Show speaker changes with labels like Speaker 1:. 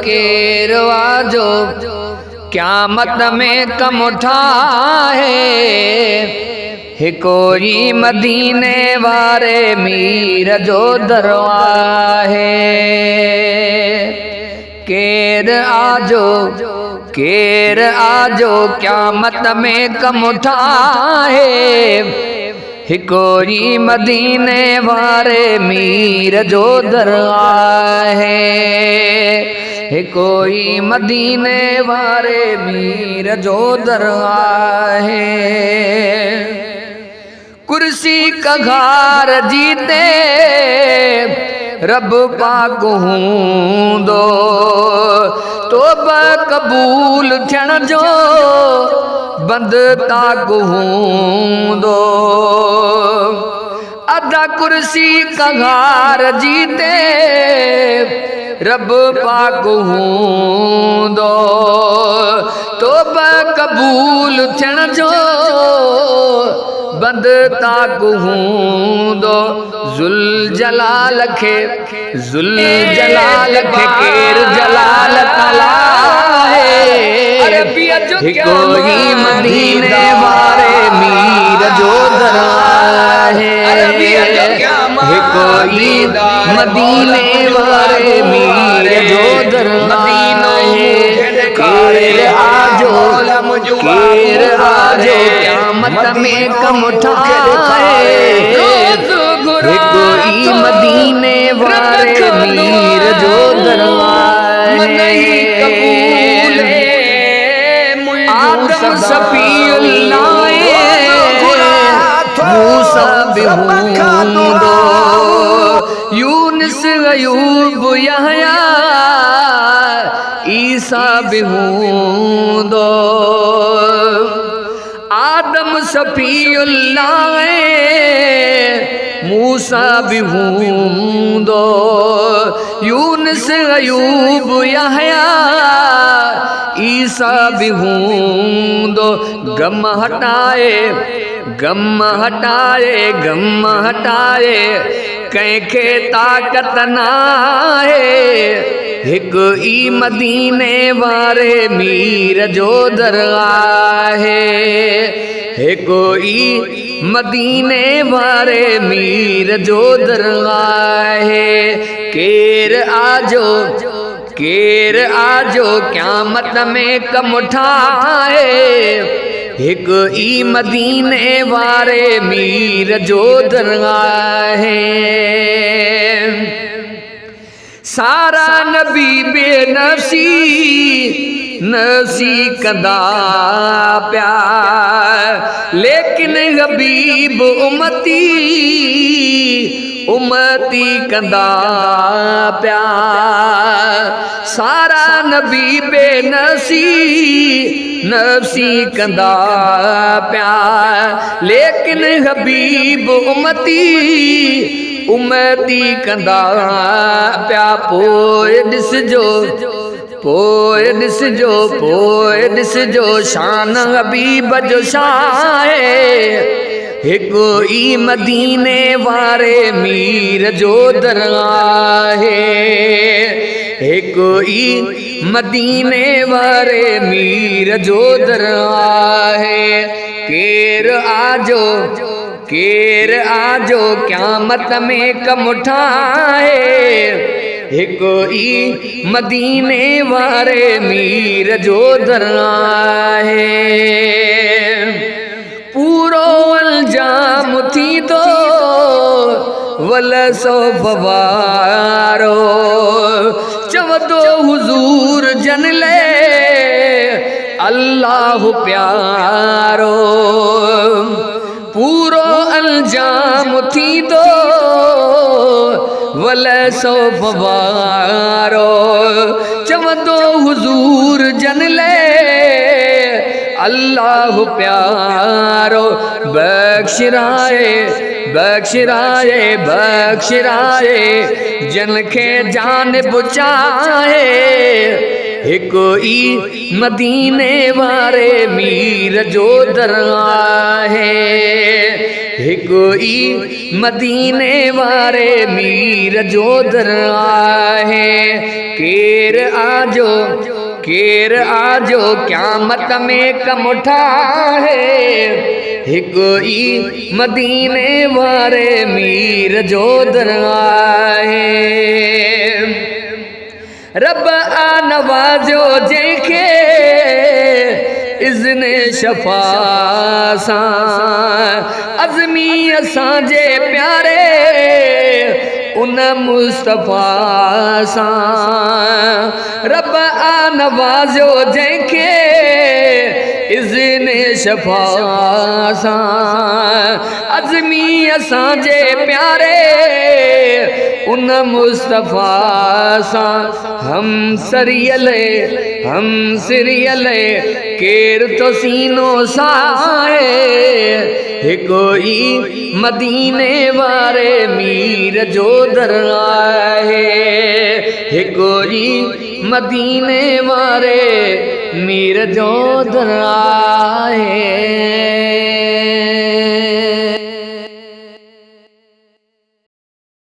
Speaker 1: केरवाजो क़यामत में कम उठाए हिकोरी मदीने वारे मीर जो दरवाहे। केर आजो क़यामत में कम उठाए हिकोरी मदीने वारे मीर जो दरवाहे। हिकोरी मदीने वारे मीर जो दरवाहे। कुर्सी कघार जीते रब पाक हूंदो तोबा कबूल थियण जो बंद ताक हूंदो। अदा कुर्सी कघार जीते रब पाक हूंदो तोबा कबूल थियण जो बंद ताक हूंदो। ज़ुल जलाल खे केर जलाल तला है हिकोरी मदीने वारे मीर जो दरवाहे। हिकोरी मदीने वारे मीर जो दरवाहे। केर आजो क़यामत में कम उठाए हिकोरी मदीने वारे मीर जो दरवाहे। आदम सफ़ीउल्लाह मूसा भी हूंदो यूनुस अयूब यहया ईसा भी हूंदो। आदम सफ़ीउल्लाह मूसा भी हूंदो यूनुस अयूब यहया ईसा भी हूंदो। गम हटाए कंहिंखे ताक़त नाहे हिकु ई मदीने वारे मीर जो दरवाहे। हिकु ई मदीने वारे मीर जो दरवाहे। केर आजो क़यामत में कम उठाए हिकु ई मदीने वारे मीर जो दरवाहे। सारा नबी बेनफ़सी कंदा प्यार लेकिन हबीब उम्मती कंदा प्यार। सारा नबी बेनफ़सी कंदा प्यार लेकिन हबीब उम्मती कंदा प्या। पोइ ॾिसजो शान हबीब जो छाहे हिकु ई मदीने वारे मीर जो दरवाहे। हिकु ई मदीने वारे मीर जो दरवाहे। केर आजो क़यामत में कम उठाए हिकु ई मदीने वारे मीर जो दरवाहे। पूरो इल्जाम थी तो वल सो फवारो चवदो हुजूर जन ले अल्लाह प्यारो। पूरो इल्जाम थी तो वल सो फवारो चवदो हुजूर जन ले अल्लाह प्यारो। बख्शिराए जन खे जान बुचाए हिक ई मदीने वारे मीर जो दर आहे, हिक ई मदीने वारे मीर जो दर आहे। केर आजो क़यामत में कम ठाहे, हिक ई मदीने वारे मीर जो दर आहे। रब आ नवाजो जंहिंखे इज़्ने शफ़ा सां, अज़मी असांजे प्यारे उन मुस्तफ़ा सां। रब आ नवाज़ो जंहिंखे इज़्ने शफ़ा सां, अज़मी असांजे प्यारे उन मुस्तफ़ा सां। हम सिरियल केर तो सीनो साए, हिक ई मदीने वारे मीर जो दर आहे, हिक ई मदीने वारे मीर जो दर आहे।